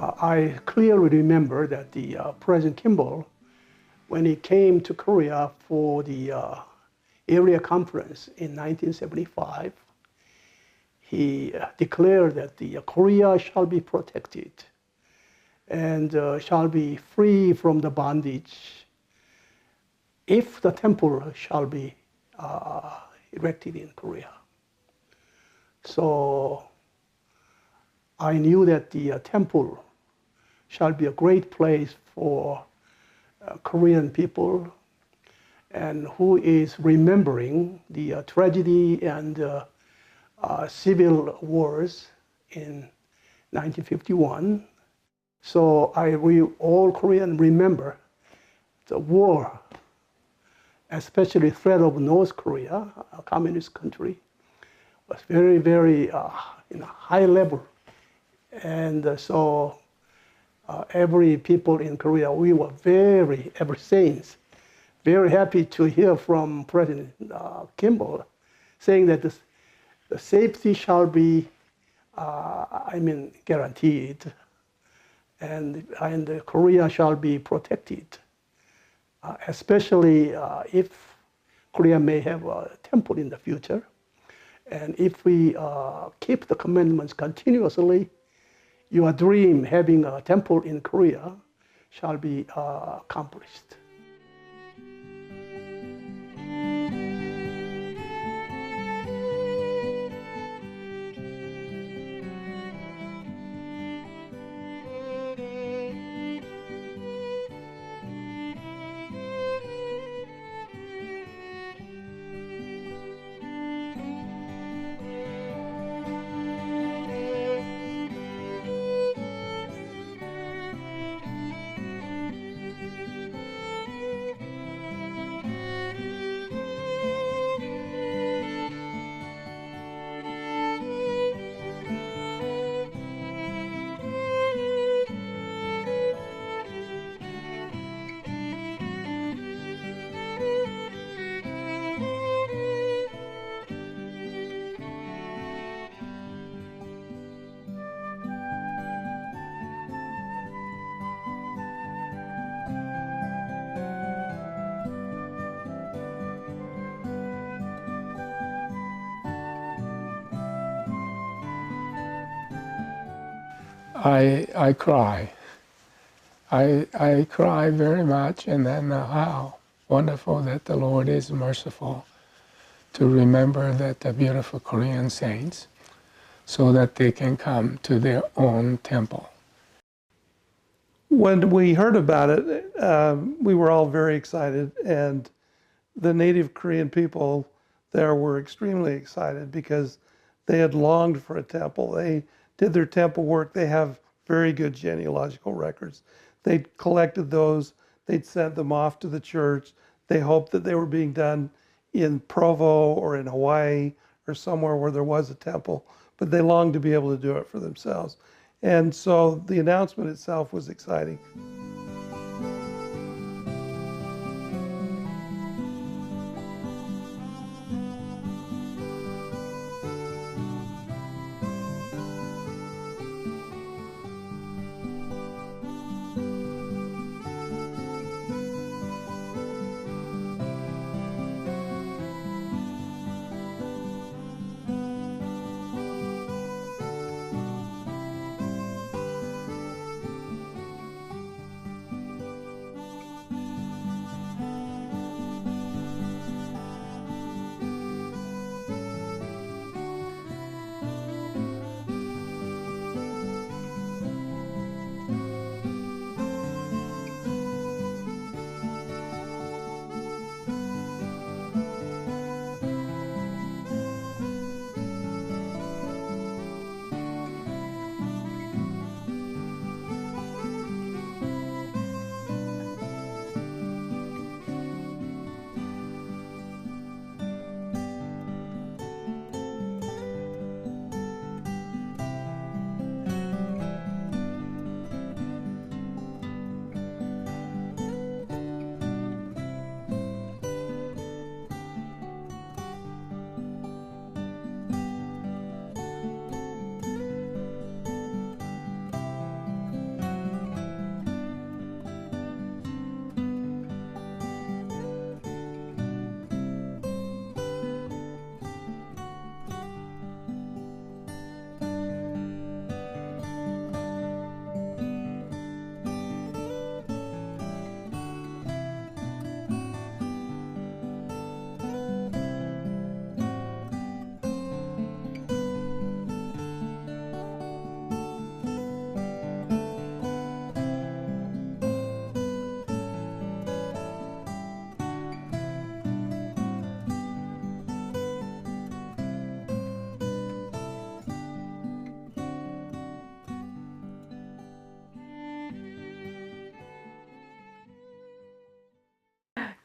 I clearly remember that the President Kimball, when he came to Korea for the area conference in 1975, he declared that the Korea shall be protected and shall be free from the bondage if the temple shall be erected in Korea. So I knew that the temple shall be a great place for Korean people and who is remembering the tragedy and civil wars in 1951. So we all Koreans remember the war, especially threat of North Korea, a communist country, was very, very high level. And so every people in Korea, we were ever since, very happy to hear from President Kimball saying that the safety shall be, guaranteed, and Korea shall be protected, especially if Korea may have a temple in the future. And if we keep the commandments continuously, your dream having a temple in Korea shall be accomplished. I cry. I cry very much, and then how wonderful that the Lord is merciful to remember that the beautiful Korean saints so that they can come to their own temple. When we heard about it, we were all very excited, and the native Korean people there were extremely excited because they had longed for a temple. They did their temple work. They have very good genealogical records. They collected those. They'd sent them off to the church. They hoped that they were being done in Provo or in Hawaii or somewhere where there was a temple, but they longed to be able to do it for themselves. And so the announcement itself was exciting.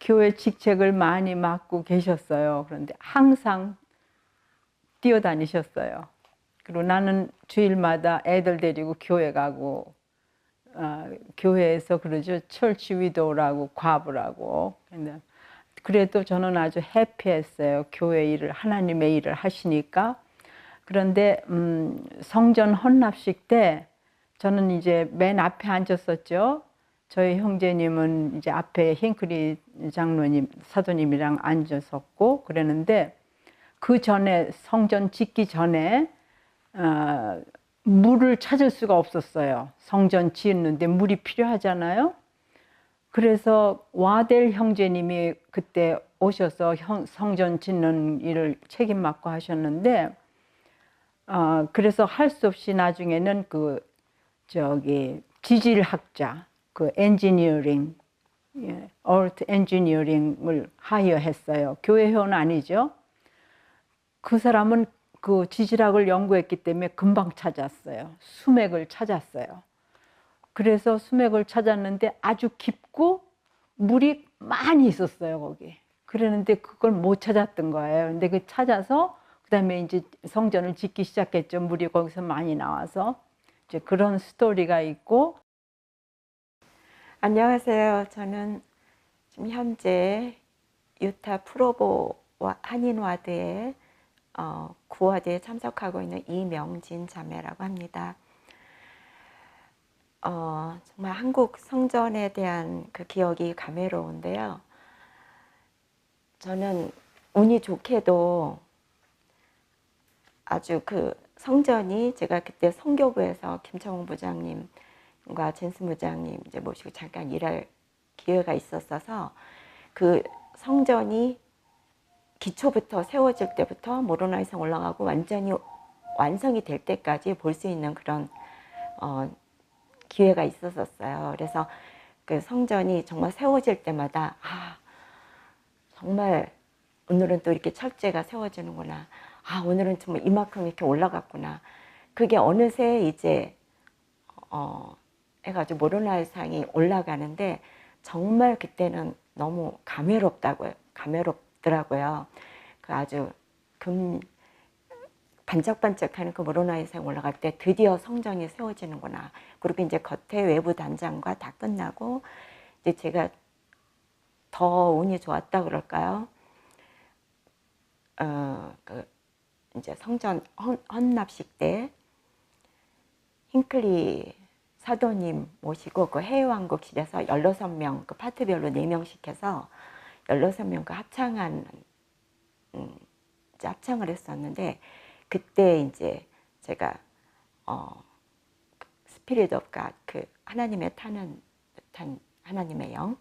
교회 직책을 많이 맡고 계셨어요. 그런데 항상 뛰어다니셨어요. 그리고 나는 주일마다 애들 데리고 교회 가고, 교회에서 그러죠. 철치 위도라고, 과부라고. 그래도 저는 아주 해피했어요. 교회 일을, 하나님의 일을 하시니까. 그런데 성전 헌납식 때 저는 이제 맨 앞에 앉았었죠. 저희 형제님은 이제 앞에 힌클리 장로님, 사도님이랑 앉았었고 그랬는데, 그 전에 성전 짓기 전에 물을 찾을 수가 없었어요. 성전 짓는데 물이 필요하잖아요. 그래서 와델 형제님이 그때 오셔서 성전 짓는 일을 책임 맡고 하셨는데, 그래서 할 수 없이 나중에는 지질학자, 엔지니어링, 얼트 엔지니어링을 하이어했어요. 교회 회원 아니죠. 그 사람은 그 지질학을 연구했기 때문에 금방 찾았어요. 수맥을 찾았어요. 그래서 수맥을 찾았는데 아주 깊고 물이 많이 있었어요, 거기. 그랬는데 그걸 못 찾았던 거예요. 근데 그 찾아서 그다음에 이제 성전을 짓기 시작했죠. 물이 거기서 많이 나와서. 이제 그런 스토리가 있고. 안녕하세요. 저는 지금 현재 유타 프로보와 한인와드에 구화대에 참석하고 있는 이명진 자매라고 합니다. 정말 한국 성전에 대한 그 기억이 감회로운데요. 저는 운이 좋게도 아주 그 성전이, 제가 그때 선교부에서 김청웅 부장님과 젠스 부장님 이제 모시고 잠깐 일할 기회가 있었어서, 그 성전이 기초부터 세워질 때부터 모로나이성 올라가고 완전히 완성이 될 때까지 볼 수 있는 그런 기회가 있었어요. 그래서 그 성전이 정말 세워질 때마다 정말 오늘은 또 이렇게 철제가 세워지는구나. 오늘은 정말 이만큼 이렇게 올라갔구나. 그게 어느새 이제 해가지고 모로나이상이 올라가는데 정말 그때는 너무 감회롭더라고요. 그 아주 반짝반짝하는 그 모로나이상 올라갈 때 드디어 성전이 세워지는구나. 그리고 이제 겉에 외부 단장과 다 끝나고, 이제 제가 더 운이 좋았다 그럴까요? 이제 성전 헌납식 때 힌클리 사도님 모시고 그 해외왕국실에서 16명, 그 파트별로 4명씩 해서 16명 그 합창을 했었는데, 그때 이제 제가 스피릿 오브 갓, 그 하나님의 타는 듯한 하나님의 영,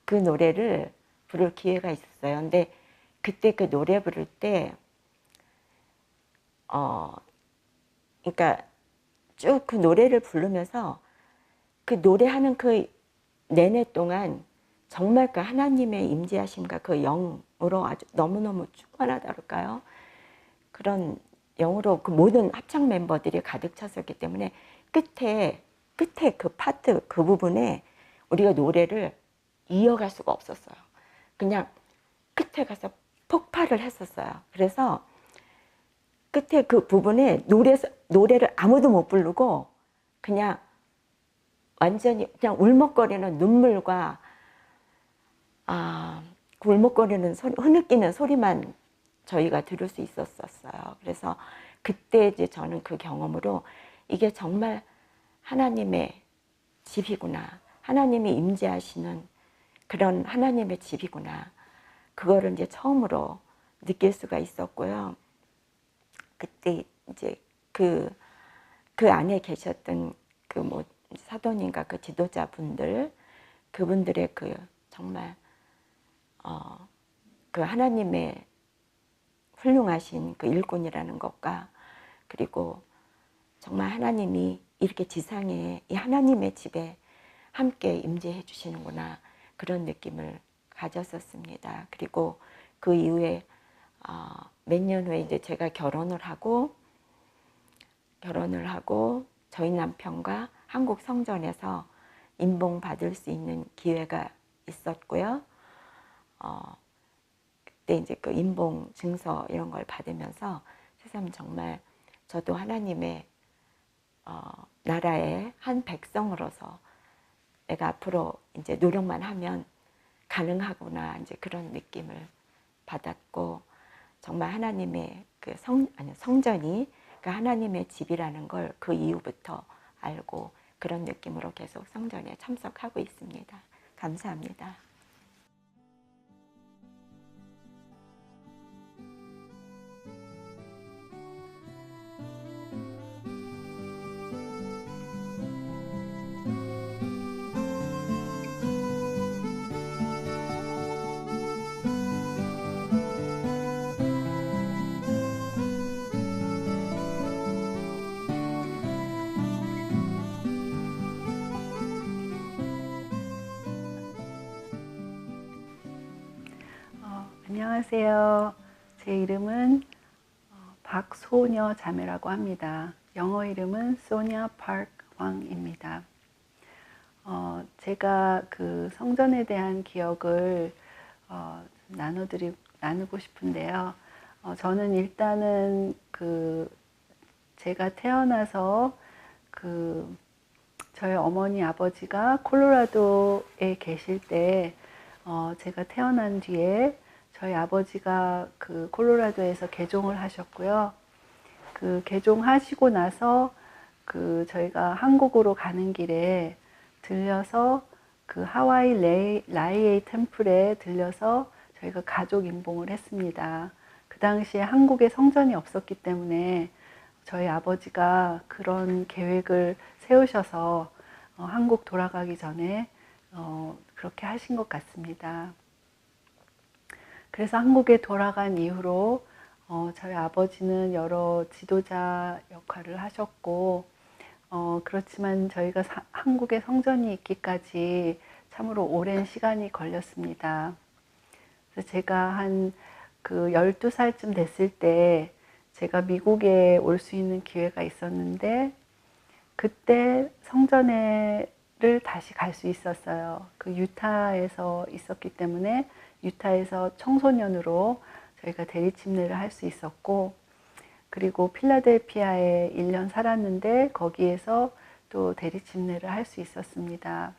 그 노래를 부를 기회가 있었어요. 근데 그때 그 노래 부를 때 그러니까 쭉 그 노래를 부르면서 그 노래하는 그 내내 동안 정말 그 하나님의 임재하심과 그 영으로 아주 너무너무 충만하다 그럴까요? 그런 영으로 그 모든 합창 멤버들이 가득 찼었기 때문에 끝에 그 파트, 그 부분에 우리가 노래를 이어갈 수가 없었어요. 그냥 끝에 가서 폭발을 했었어요. 그래서 끝에 그 부분에 노래를 아무도 못 부르고 그냥 완전히 그냥 울먹거리는 눈물과 그 울먹거리는 소리, 흐느끼는 소리만 저희가 들을 수 있었어요. 그래서 그때 이제 저는 그 경험으로 이게 정말 하나님의 집이구나, 하나님이 임재하시는 그런 하나님의 집이구나, 그거를 이제 처음으로 느낄 수가 있었고요. 그때 이제 그 안에 계셨던 그 뭐 사도님과 그 지도자분들, 그분들의 그 정말 그 하나님의 훌륭하신 그 일꾼이라는 것과, 그리고 정말 하나님이 이렇게 지상에 이 하나님의 집에 함께 임재해 주시는구나, 그런 느낌을 가졌었습니다. 그리고 그 이후에 몇 년 후에 이제 제가 결혼을 하고 저희 남편과 한국 성전에서 임봉 받을 수 있는 기회가 있었고요. 그때 이제 그 임봉 증서 이런 걸 받으면서 새삼 정말 저도 하나님의 나라의 한 백성으로서 내가 앞으로 이제 노력만 하면 가능하구나 이제 그런 느낌을 받았고 정말 하나님의 그 성전이 그 하나님의 집이라는 걸 그 이후부터 알고 그런 느낌으로 계속 성전에 참석하고 있습니다. 감사합니다. 안녕하세요. 제 이름은 박소녀 자매라고 합니다. 영어 이름은 소냐 파크 황입니다. 제가 그 성전에 대한 기억을 나누고 싶은데요. 저는 일단은 제가 태어나서 저희 어머니 아버지가 콜로라도에 계실 때 제가 태어난 뒤에 저희 아버지가 그 콜로라도에서 개종을 하셨고요. 그 개종하시고 나서 저희가 한국으로 가는 길에 들려서 그 하와이 라이에이 템플에 들려서 저희가 가족 임봉을 했습니다. 그 당시에 한국에 성전이 없었기 때문에 저희 아버지가 그런 계획을 세우셔서 한국 돌아가기 전에 그렇게 하신 것 같습니다. 그래서 한국에 돌아간 이후로 저희 아버지는 여러 지도자 역할을 하셨고 그렇지만 저희가 한국에 성전이 있기까지 참으로 오랜 시간이 걸렸습니다. 그래서 제가 한 12살쯤 됐을 때 제가 미국에 올 수 있는 기회가 있었는데 그때 성전을 다시 갈 수 있었어요. 그 유타에서 있었기 때문에 유타에서 청소년으로 저희가 대리침례를 할 수 있었고 그리고 필라델피아에 1년 살았는데 거기에서 또 대리침례를 할 수 있었습니다.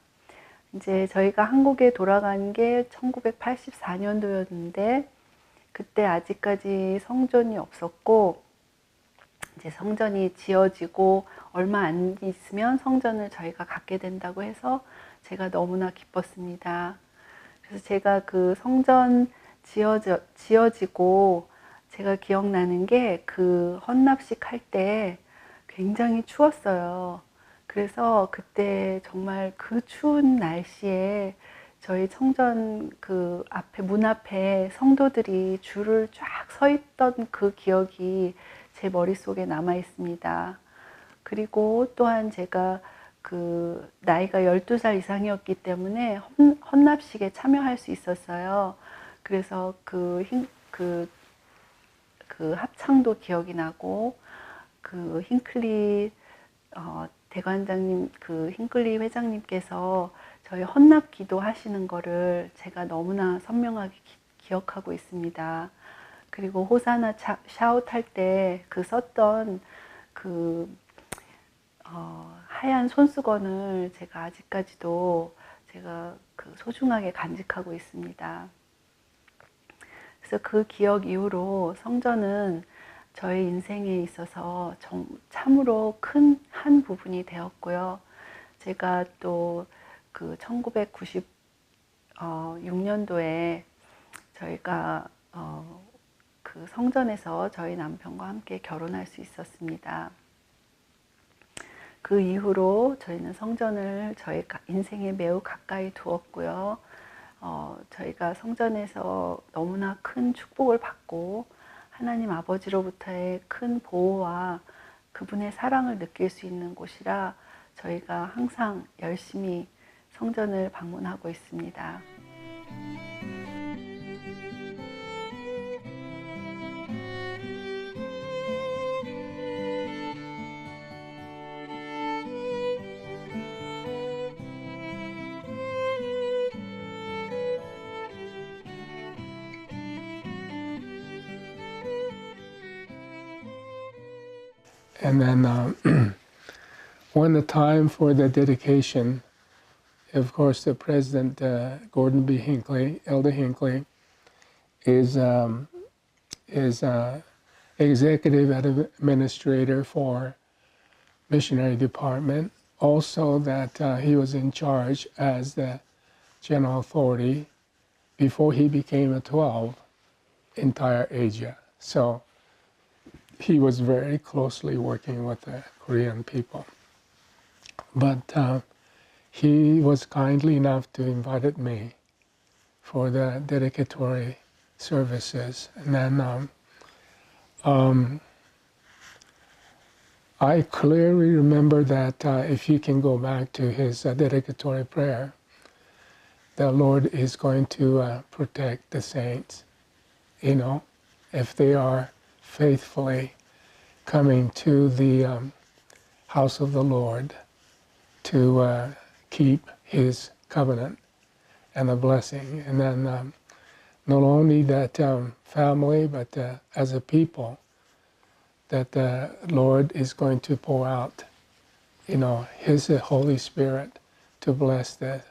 이제 저희가 한국에 돌아간 게 1984년도였는데 그때 아직까지 성전이 없었고 이제 성전이 지어지고 얼마 안 있으면 성전을 저희가 갖게 된다고 해서 제가 너무나 기뻤습니다. 그래서 제가 그 성전 지어지고 제가 기억나는 게 그 헌납식 할 때 굉장히 추웠어요. 그래서 그때 정말 그 추운 날씨에 저희 성전 그 앞에 문 앞에 성도들이 줄을 쫙 서 있던 그 기억이 제 머릿속에 남아 있습니다. 그리고 또한 제가 그 나이가 12살 이상이었기 때문에 헌납식에 참여할 수 있었어요. 그래서 그 합창도 기억이 나고 그 힌클리 대관장님 그 힌클리 회장님께서 저희 헌납 기도 하시는 거를 제가 너무나 선명하게 기억하고 있습니다. 그리고 호사나 샤웃할 때 썼던 하얀 손수건을 제가 아직까지도 제가 소중하게 간직하고 있습니다. 그래서 그 기억 이후로 성전은 저의 인생에 있어서 참으로 큰 한 부분이 되었고요. 제가 또 1996년도에 저희가 그 성전에서 저희 남편과 함께 결혼할 수 있었습니다. 그 이후로 저희는 성전을 저희 인생에 매우 가까이 두었고요. 저희가 성전에서 너무나 큰 축복을 받고 하나님 아버지로부터의 큰 보호와 그분의 사랑을 느낄 수 있는 곳이라 저희가 항상 열심히 성전을 방문하고 있습니다. And then when the time for the dedication, of course, the President Gordon B. Hinckley, Elder Hinckley, is executive administrator for missionary department. Also, that he was in charge as the general authority before he became a 12 entire Asia. So he was very closely working with the Korean people. But he was kindly enough to invite me for the dedicatory services. And then I clearly remember that if you can go back to his dedicatory prayer, the Lord is going to protect the saints, you know, if they are faithfully coming to the house of the Lord to keep his covenant and the blessing. And then not only that family, but as a people, that the Lord is going to pour out, you know, his Holy Spirit to bless the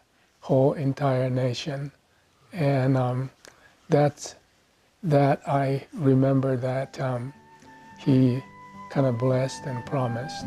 whole entire nation. And that I remember that he kind of blessed and promised.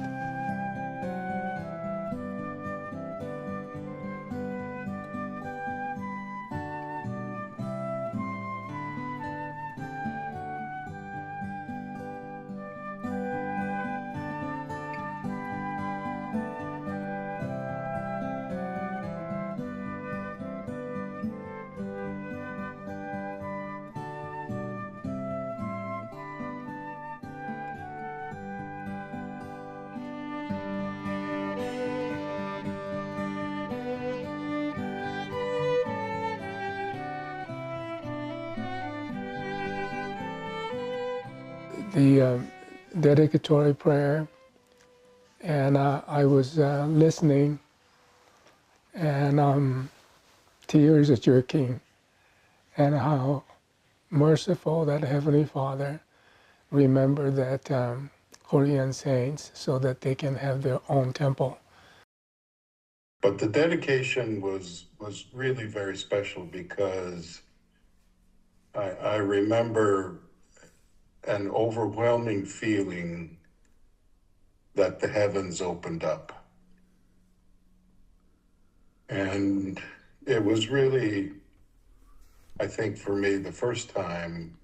The dedicatory prayer, and I was listening, and tears are jerking, and how merciful that Heavenly Father remembered that Korean saints so that they can have their own temple. But the dedication was really very special because I remember an overwhelming feeling that the heavens opened up. And it was really, I think for me, the first time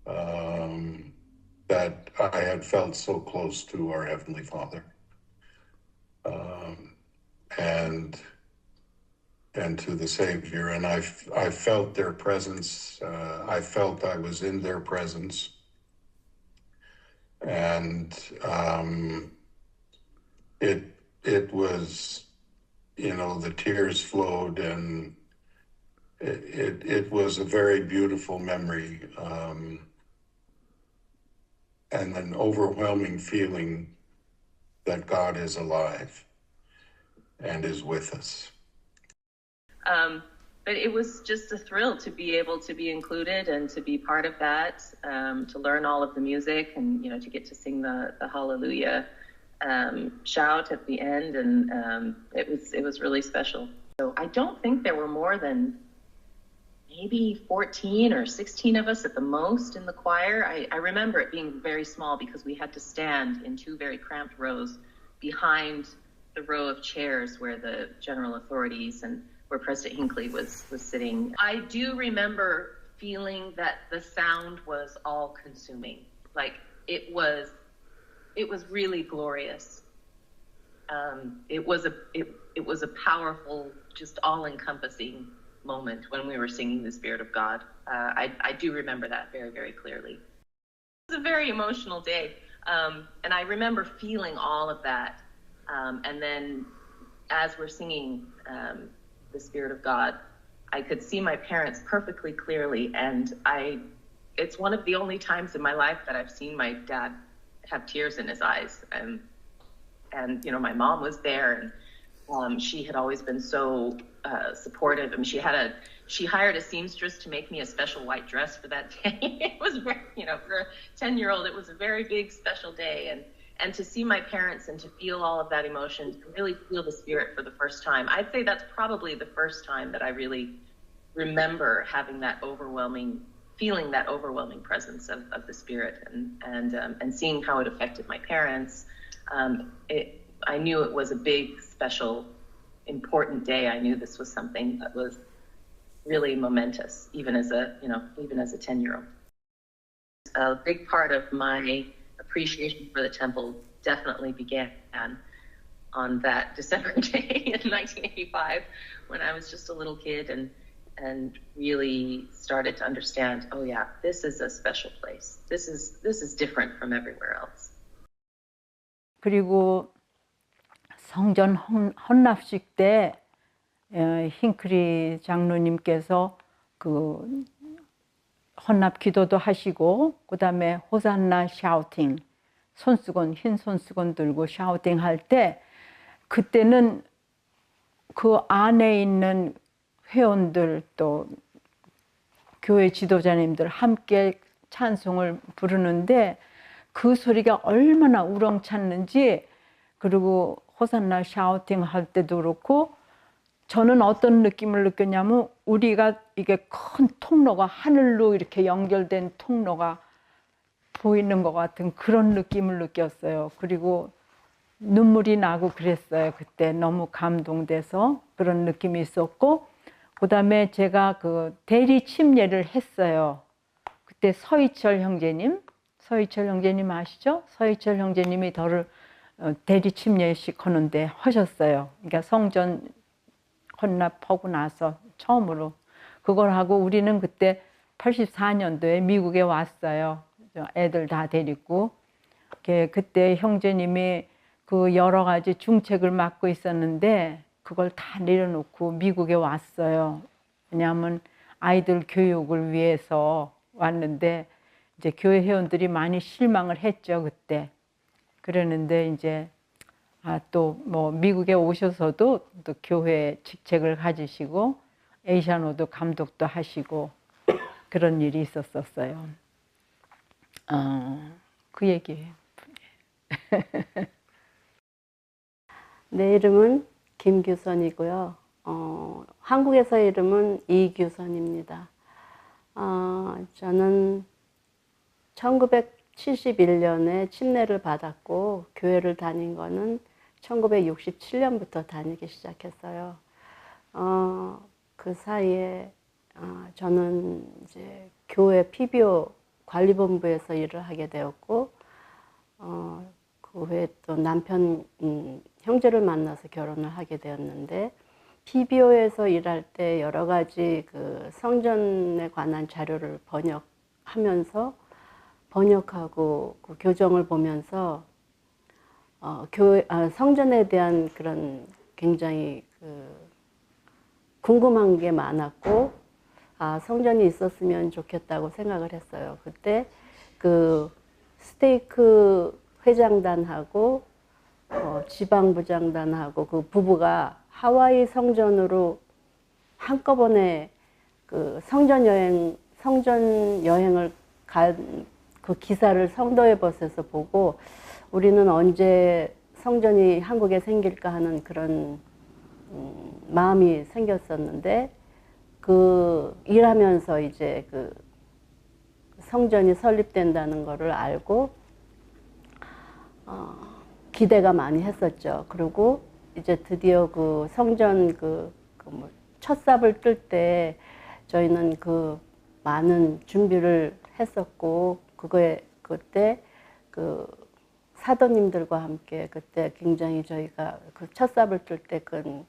that I had felt so close to our Heavenly Father. And to the Savior, and I felt their presence. I felt I was in their presence, and it was, you know, the tears flowed, and it was a very beautiful memory, and an overwhelming feeling that God is alive and is with us. But it was just a thrill to be able to be included and to be part of that, to learn all of the music and, you know, to get to sing the Hallelujah shout at the end. And it was really special. So I don't think there were more than maybe 14 or 16 of us at the most in the choir. I remember it being very small because we had to stand in two very cramped rows behind the row of chairs where the general authorities and where President Hinckley was sitting. I do remember feeling that the sound was all consuming. Like it was really glorious. It was a powerful, just all encompassing moment when we were singing the Spirit of God. I do remember that very, very clearly. It was a very emotional day. And I remember feeling all of that. And then as we're singing the Spirit of God, I could see my parents perfectly clearly. And it's one of the only times in my life that I've seen my dad have tears in his eyes. And you know, my mom was there, and she had always been so supportive. I mean, she hired a seamstress to make me a special white dress for that day. It was very, for a 10-year-old, it was a very big special day. And to see my parents and to feel all of that emotion, to really feel the Spirit for the first time, I'd say that's probably the first time that I really remember having that feeling that overwhelming presence of the Spirit, and seeing how it affected my parents. I knew it was a big, special, important day. I knew this was something that was really momentous, even as a 10-year-old. A big part of my appreciation for the temple definitely began on that December day in 1985, when I was just a little kid and really started to understand, oh yeah, this is a special place. This is different from everywhere else. 그리고 성전 헌납식 때 힌크리 장로님께서 그 헌납 기도도 하시고, 그 다음에 호산나 샤우팅, 흰 손수건 들고 샤우팅 할 때, 그때는 그 안에 있는 회원들 또 교회 지도자님들 함께 찬송을 부르는데 그 소리가 얼마나 우렁찼는지, 그리고 호산나 샤우팅 할 때도 그렇고, 저는 어떤 느낌을 느꼈냐면 우리가 이게 큰 통로가 하늘로 이렇게 연결된 통로가 보이는 것 같은 그런 느낌을 느꼈어요. 그리고 눈물이 나고 그랬어요. 그때 너무 감동돼서 그런 느낌이 있었고, 그 다음에 제가 그 대리 침례를 했어요. 그때 서희철 형제님 아시죠? 서희철 형제님이 저를 대리 침례식 하는데 하셨어요. 그러니까 성전 헌납하고 나서 처음으로 그걸 하고, 우리는 그때 84년도에 미국에 왔어요. 애들 다 데리고. 그때 형제님이 그 여러 가지 중책을 맡고 있었는데 그걸 다 내려놓고 미국에 왔어요. 왜냐하면 아이들 교육을 위해서 왔는데 이제 교회 회원들이 많이 실망을 했죠, 그때. 그러는데 이제 또 뭐 미국에 오셔서도 또 교회 직책을 가지시고 에이샤노도 감독도 하시고 그런 일이 있었었어요. 그 얘기예요. 내 이름은 김규선이고요. 한국에서 이름은 이규선입니다. 저는 1971년에 침례를 받았고 교회를 다닌 거는 1967년부터 다니기 시작했어요. 그 사이에 저는 이제 교회 PBO 관리본부에서 일을 하게 되었고, 그 후에 또 남편 형제를 만나서 결혼을 하게 되었는데, PBO에서 일할 때 여러 가지 그 성전에 관한 자료를 번역하고 그 교정을 보면서 성전에 대한 그런 굉장히 궁금한 게 많았고, 성전이 있었으면 좋겠다고 생각을 했어요. 그때 그 스테이크 회장단하고 지방부장단하고 그 부부가 하와이 성전으로 한꺼번에 그 성전 여행을 간 그 기사를 성도의 벗에서 보고, 우리는 언제 성전이 한국에 생길까 하는 그런 마음이 생겼었는데, 그 일하면서 이제 그 성전이 설립된다는 것을 알고 기대가 많이 했었죠. 그리고 이제 드디어 그 성전 첫 삽을 뜰 때 저희는 그 많은 준비를 했었고, 그때 그 사도님들과 함께 그때 굉장히 저희가 그 첫 삽을 뜰 때 그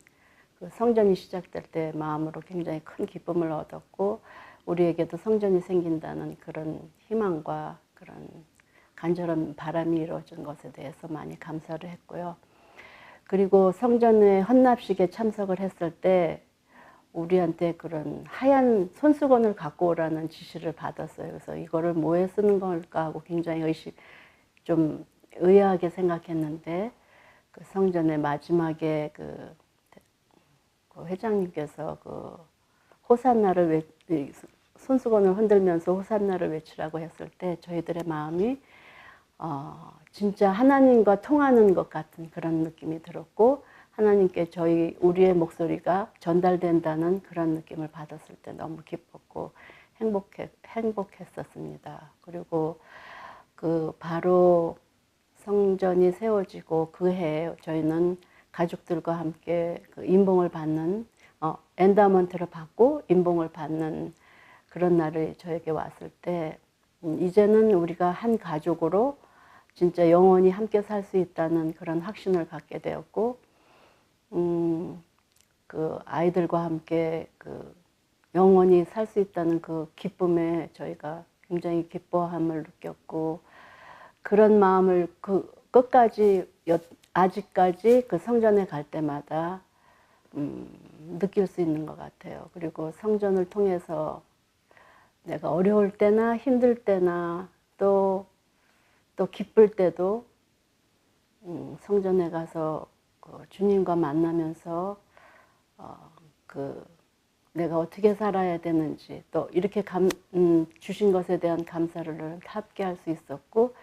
성전이 시작될 때 마음으로 굉장히 큰 기쁨을 얻었고, 우리에게도 성전이 생긴다는 그런 희망과 그런 간절한 바람이 이루어진 것에 대해서 많이 감사를 했고요. 그리고 성전의 헌납식에 참석을 했을 때 우리한테 그런 하얀 손수건을 갖고 오라는 지시를 받았어요. 그래서 이거를 뭐에 쓰는 걸까 하고 굉장히 좀 의아하게 생각했는데, 그 성전의 마지막에 그 그 회장님께서 그 호산나를 손수건을 흔들면서 호산나를 외치라고 했을 때 저희들의 마음이 진짜 하나님과 통하는 것 같은 그런 느낌이 들었고 하나님께 우리의 목소리가 전달된다는 그런 느낌을 받았을 때 너무 기뻤고 행복했었습니다. 그리고 그 바로 성전이 세워지고 그 해에 저희는 가족들과 함께 그 임봉을 받는 엔다먼트를 받고 임봉을 받는 그런 날이 저에게 왔을 때 이제는 우리가 한 가족으로 진짜 영원히 함께 살 수 있다는 그런 확신을 갖게 되었고 그 아이들과 함께 그 영원히 살 수 있다는 그 기쁨에 저희가 굉장히 기뻐함을 느꼈고 그런 마음을 그 끝까지 아직까지 그 성전에 갈 때마다 느낄 수 있는 것 같아요. 그리고 성전을 통해서 내가 어려울 때나 힘들 때나 또 기쁠 때도 성전에 가서 그 주님과 만나면서 내가 어떻게 살아야 되는지 또 이렇게 주신 것에 대한 감사를 함께 할 수 있었고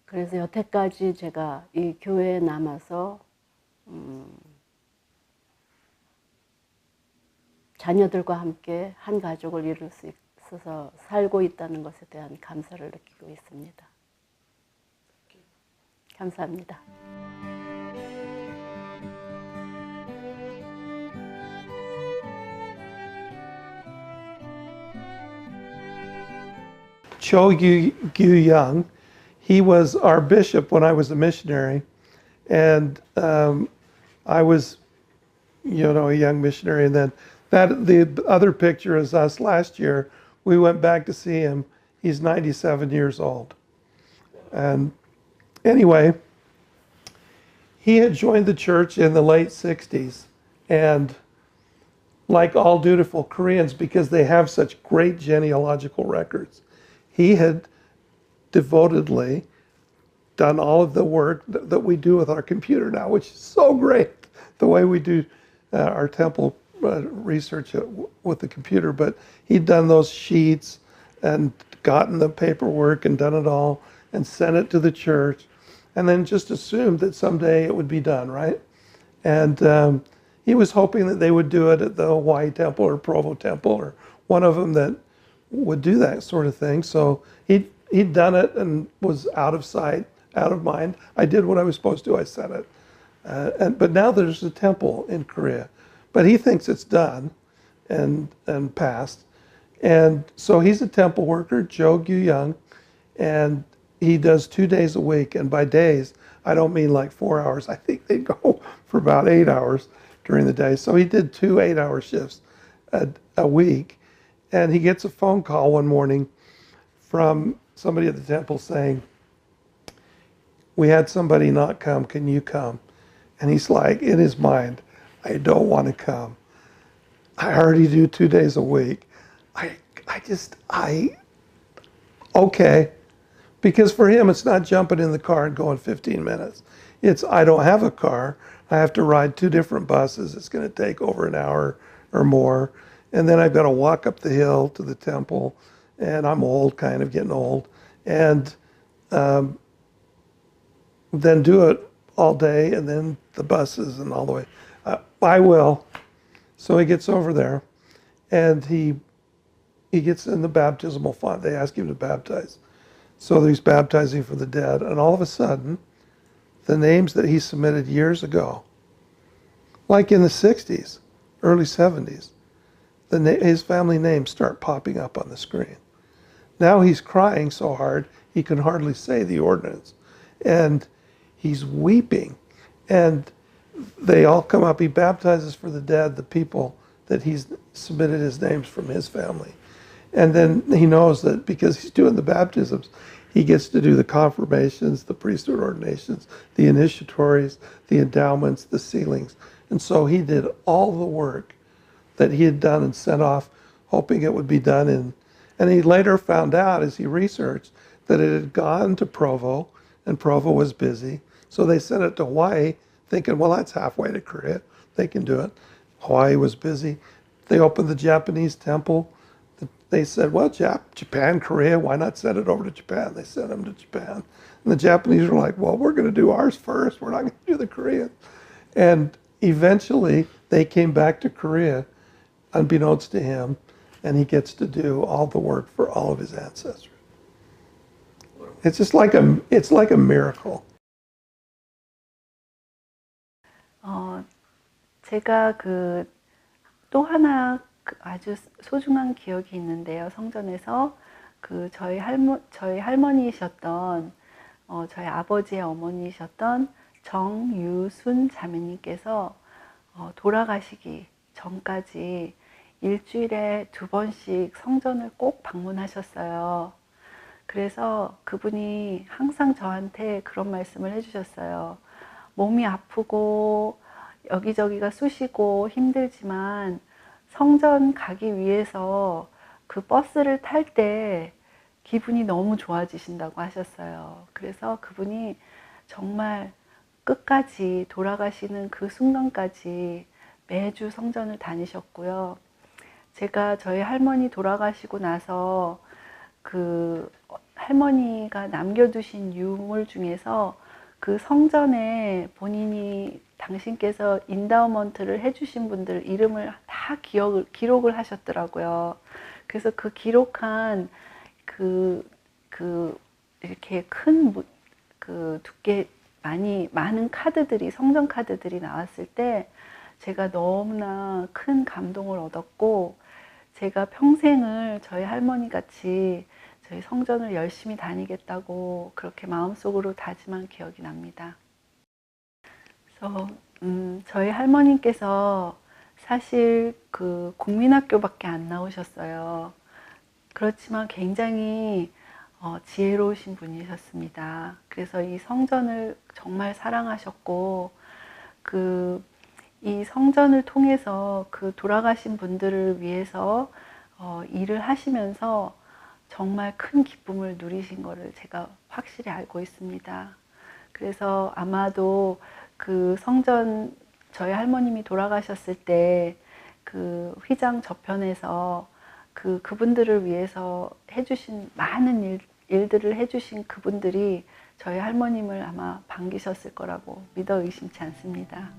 그래서 여태까지 제가 이 교회에 남아서 자녀들과 함께 한 가족을 이룰 수 있어서 살고 있다는 것에 대한 감사를 느끼고 있습니다. 감사합니다. Cho Gyu-young, he was our bishop when I was a missionary, and I was, a young missionary. And then the other picture is us last year. We went back to see him. He's 97 years old. And anyway, he had joined the church in the late 60s, and like all dutiful Koreans, because they have such great genealogical records, he had devotedly done all of the work that we do with our computer now, which is so great, the way we do our temple research with the computer. But he'd done those sheets and gotten the paperwork and done it all and sent it to the church, and then just assumed that someday it would be done, right? And he was hoping that they would do it at the Hawaii Temple or Provo Temple or one of them that would do that sort of thing. So he'd done it and was out of sight, out of mind. I did what I was supposed to. I sent it. But now there's a temple in Korea. But he thinks it's done and passed. And so he's a temple worker, Cho Gyu-young, and he does 2 days a week. And by days, I don't mean like 4 hours. I think they go for about 8 hours during the day. So he did 2 8-hour shifts a week. And he gets a phone call one morning from somebody at the temple saying, "We had somebody not come, can you come?" And he's like, in his mind, "I don't want to come. I already do 2 days a week. Okay." Because for him, it's not jumping in the car and going 15 minutes. It's, I don't have a car. I have to ride 2 different buses. It's going to take over an hour or more. And then I've got to walk up the hill to the temple. And I'm old, kind of getting old. And then do it all day, and then the buses and all the way. I will. So he gets over there, and he gets in the baptismal font. They ask him to baptize. So he's baptizing for the dead. And all of a sudden, the names that he submitted years ago, like in the 60s, early 70s, his family names start popping up on the screen. Now he's crying so hard, he can hardly say the ordinance. And he's weeping. And they all come up. He baptizes for the dead, the people that he's submitted his names from his family. And then he knows that because he's doing the baptisms, he gets to do the confirmations, the priesthood ordinations, the initiatories, the endowments, the sealings. And so he did all the work that he had done and sent off, hoping it would be done in. And he later found out, as he researched, that it had gone to Provo, and Provo was busy. So they sent it to Hawaii, thinking, well, that's halfway to Korea. They can do it. Hawaii was busy. They opened the Japanese temple. They said, well, Japan, Korea, why not send it over to Japan? They sent them to Japan. And the Japanese were like, well, we're going to do ours first. We're not going to do the Korean. And eventually they came back to Korea, unbeknownst to him, and he gets to do all the work for all of his ancestors. It's just like a miracle. 제가 또 하나 아주 소중한 기억이 있는데요. 성전에서 저희 할머니이셨던 저희 아버지의 어머니이셨던 정유순 자매님께서 돌아가시기 전까지 일주일에 2번씩 성전을 꼭 방문하셨어요. 그래서 그분이 항상 저한테 그런 말씀을 해주셨어요. 몸이 아프고 여기저기가 쑤시고 힘들지만 성전 가기 위해서 그 버스를 탈 때 기분이 너무 좋아지신다고 하셨어요. 그래서 그분이 정말 끝까지 돌아가시는 그 순간까지 매주 성전을 다니셨고요. 제가 저희 할머니 돌아가시고 나서 할머니가 남겨두신 유물 중에서 그 성전에 본인이 당신께서 인다우먼트를 해주신 분들 이름을 다 기록을 하셨더라고요. 그래서 그 기록한 이렇게 큰 두께 많은 카드들이, 성전 카드들이 나왔을 때 제가 너무나 큰 감동을 얻었고, 제가 평생을 저희 할머니 같이 저희 성전을 열심히 다니겠다고 그렇게 마음속으로 다짐한 기억이 납니다. 그래서 저희 할머니께서 사실 국민학교밖에 안 나오셨어요. 그렇지만 굉장히 지혜로우신 분이셨습니다. 그래서 이 성전을 정말 사랑하셨고, 이 성전을 통해서 돌아가신 분들을 위해서 일을 하시면서 정말 큰 기쁨을 누리신 것을 제가 확실히 알고 있습니다. 그래서 아마도 성전, 저희 할머님이 돌아가셨을 때 휘장 저편에서 그분들을 위해서 해주신 많은 일들을 해주신 그분들이 저희 할머님을 아마 반기셨을 거라고 믿어 의심치 않습니다.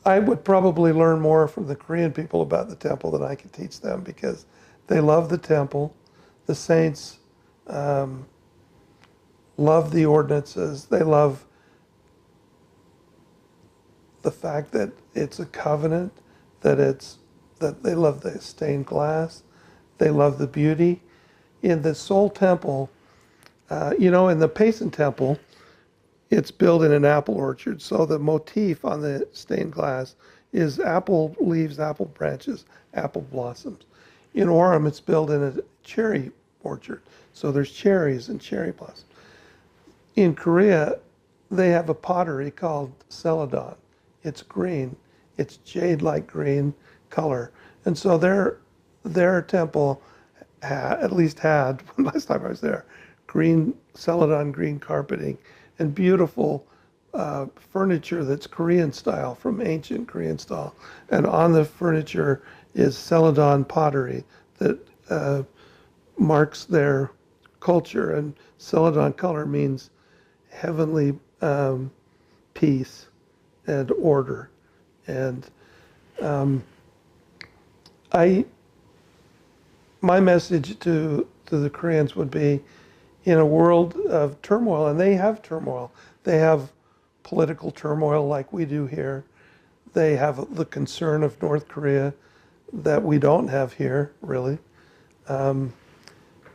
I would probably learn more from the Korean people about the temple than I could teach them, because they love the temple. The saints love the ordinances. They love the fact that it's a covenant, that they love the stained glass. They love the beauty. In the Seoul temple, in the Payson temple, it's built in an apple orchard, so the motif on the stained glass is apple leaves, apple branches, apple blossoms. In Orem, it's built in a cherry orchard, so there's cherries and cherry blossoms. In Korea, they have a pottery called celadon. It's green, it's jade-like green color, and so their temple at least had, last time I was there, green celadon, green carpeting, and beautiful furniture that's Korean style, from ancient Korean style. And on the furniture is celadon pottery that marks their culture. And celadon color means heavenly peace and order. And my message to the Koreans would be, in a world of turmoil, and they have turmoil. They have political turmoil like we do here. They have the concern of North Korea that we don't have here, really. But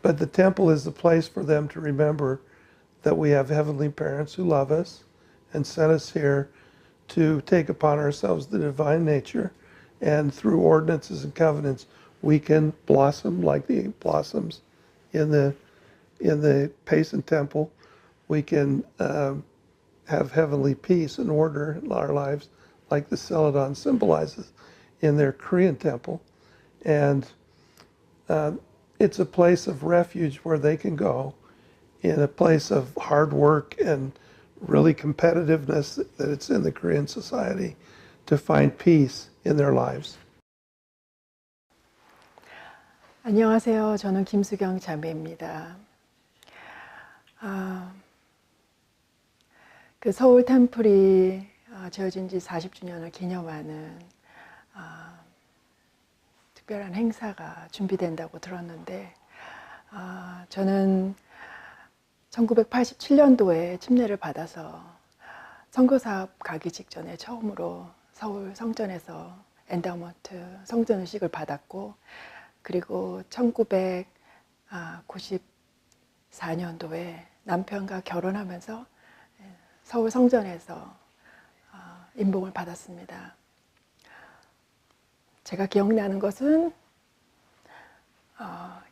the temple is the place for them to remember that we have heavenly parents who love us and sent us here to take upon ourselves the divine nature. And through ordinances and covenants, we can blossom like the blossoms in the Payson temple. We can have heavenly peace and order in our lives like the celadon symbolizes in their Korean temple. And it's a place of refuge where they can go in a place of hard work and really competitiveness that it's in the Korean society to find peace in their lives. 안녕하세요. 저는 김수경 자매입니다. 그 서울 템플이 지어진 지 40주년을 기념하는 특별한 행사가 준비된다고 들었는데 저는 1987년도에 침례를 받아서 선교사업 가기 직전에 처음으로 서울 성전에서 엔다우먼트 성전의식을 받았고 그리고 1994년도에 남편과 결혼하면서 서울 성전에서 임봉을 받았습니다. 제가 기억나는 것은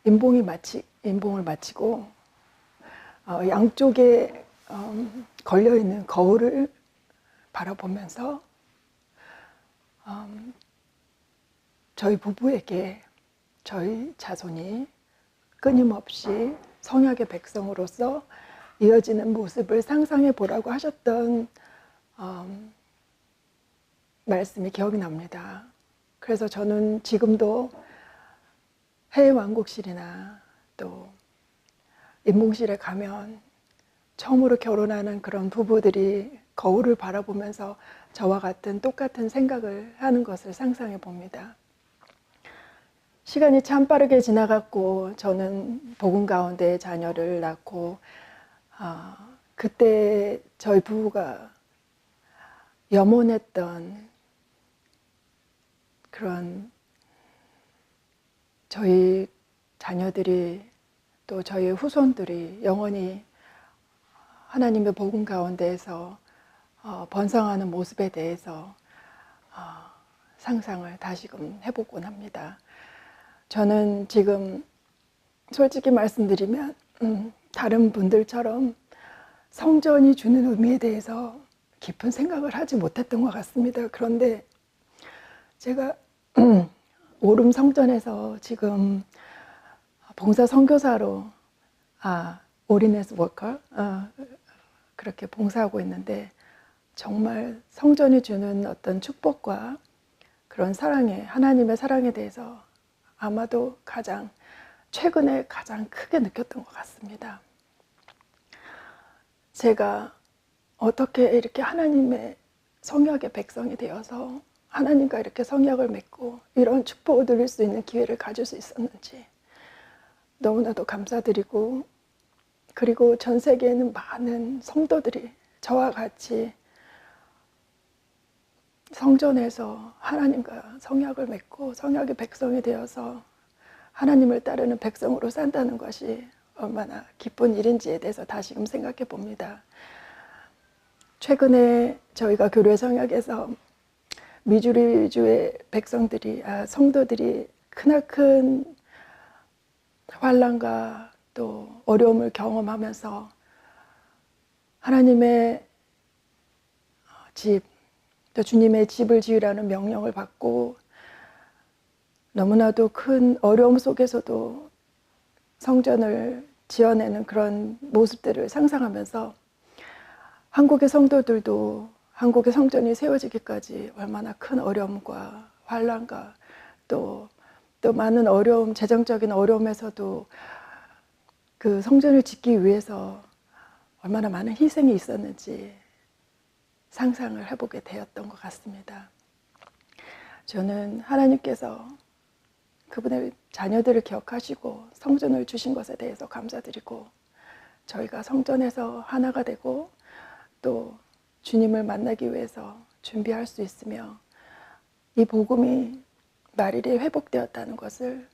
임봉을 마치고 양쪽에 걸려있는 거울을 바라보면서 저희 부부에게 저희 자손이 끊임없이 성약의 백성으로서 이어지는 모습을 상상해 보라고 하셨던 말씀이 기억이 납니다. 그래서 저는 지금도 해외 왕국실이나 또 임봉실에 가면 처음으로 결혼하는 그런 부부들이 거울을 바라보면서 저와 같은 똑같은 생각을 하는 것을 상상해 봅니다. 시간이 참 빠르게 지나갔고 저는 복음 가운데 자녀를 낳고 그때 저희 부부가 염원했던 그런 저희 자녀들이 또 저희 후손들이 영원히 하나님의 복음 가운데에서 번성하는 모습에 대해서 상상을 다시금 해보곤 합니다. 저는 지금 솔직히 말씀드리면 다른 분들처럼 성전이 주는 의미에 대해서 깊은 생각을 하지 못했던 것 같습니다. 그런데 제가 오름 성전에서 지금 봉사 선교사로 올인에스 워커 그렇게 봉사하고 있는데 정말 성전이 주는 어떤 축복과 그런 사랑에 하나님의 사랑에 대해서 아마도 최근에 가장 크게 느꼈던 것 같습니다. 제가 어떻게 이렇게 하나님의 성약의 백성이 되어서 하나님과 이렇게 성약을 맺고 이런 축복을 누릴 수 있는 기회를 가질 수 있었는지 너무나도 감사드리고 그리고 전 세계에 있는 많은 성도들이 저와 같이 성전에서 하나님과 성약을 맺고 성약의 백성이 되어서 하나님을 따르는 백성으로 산다는 것이 얼마나 기쁜 일인지에 대해서 다시금 생각해 봅니다. 최근에 저희가 교회 성약에서 미주리주의 백성들이 성도들이 크나큰 환난과 또 어려움을 경험하면서 하나님의 집, 또 주님의 집을 지으라는 명령을 받고 너무나도 큰 어려움 속에서도 성전을 지어내는 그런 모습들을 상상하면서 한국의 성도들도 한국의 성전이 세워지기까지 얼마나 큰 어려움과 환난과 또 많은 어려움, 재정적인 어려움에서도 그 성전을 짓기 위해서 얼마나 많은 희생이 있었는지 상상을 해보게 되었던 것 같습니다. 저는 하나님께서 그분의 자녀들을 기억하시고 성전을 주신 것에 대해서 감사드리고 저희가 성전에서 하나가 되고 또 주님을 만나기 위해서 준비할 수 있으며 이 복음이 말일이 회복되었다는 것을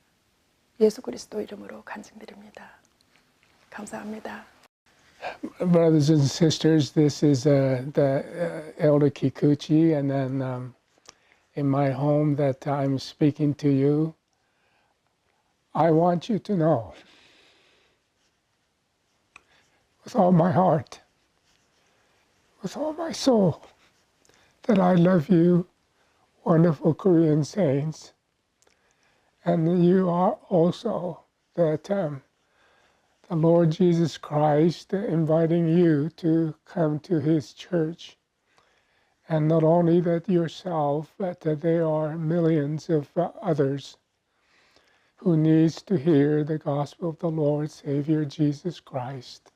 예수 그리스도 이름으로 간증드립니다. 감사합니다. Brothers and sisters, this is the Elder Kikuchi, and then in my home that I'm speaking to you, I want you to know with all my heart, with all my soul, that I love you, wonderful Korean saints, And you are also that the Lord Jesus Christ inviting you to come to His church. And not only that yourself, but that there are millions of others who needs to hear the gospel of the Lord Savior Jesus Christ.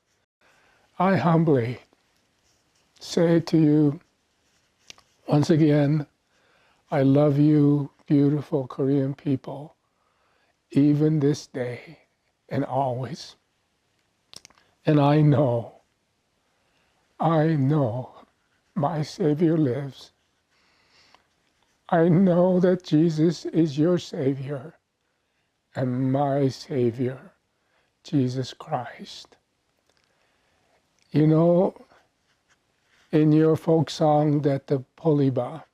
I humbly say to you, once again, I love you, beautiful Korean people, even this day and always. And I know my Savior lives. I know that Jesus is your Savior and my Savior, Jesus Christ. You know, in your folk song that the Poliba,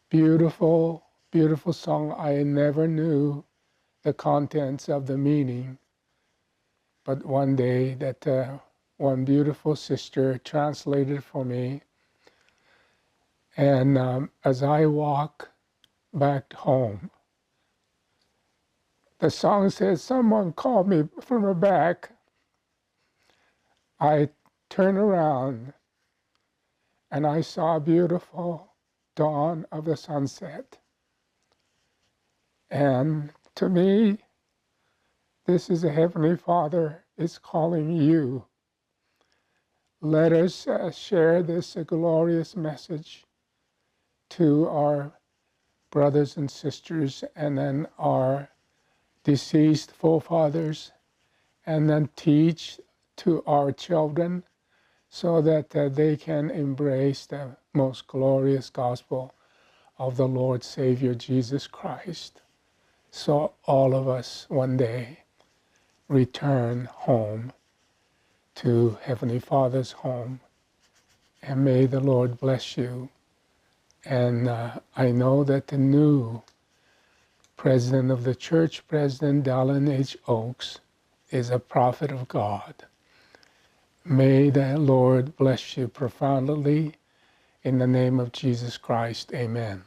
beautiful, beautiful song, I never knew the contents of the meaning. But one day that one beautiful sister translated for me. And as I walk back home, the song says, someone called me from the back. I turned around and I saw a beautiful dawn of the sunset. And to me, this is the Heavenly Father is calling you. Let us share this glorious message to our brothers and sisters, and then our deceased forefathers, and then teach to our children so that they can embrace the most glorious gospel of the Lord Savior Jesus Christ. So all of us one day return home to Heavenly Father's home. And may the Lord bless you. And I know that the new president of the church, President Dallin H. Oaks, is a prophet of God. May the Lord bless you profoundly. In the name of Jesus Christ, amen.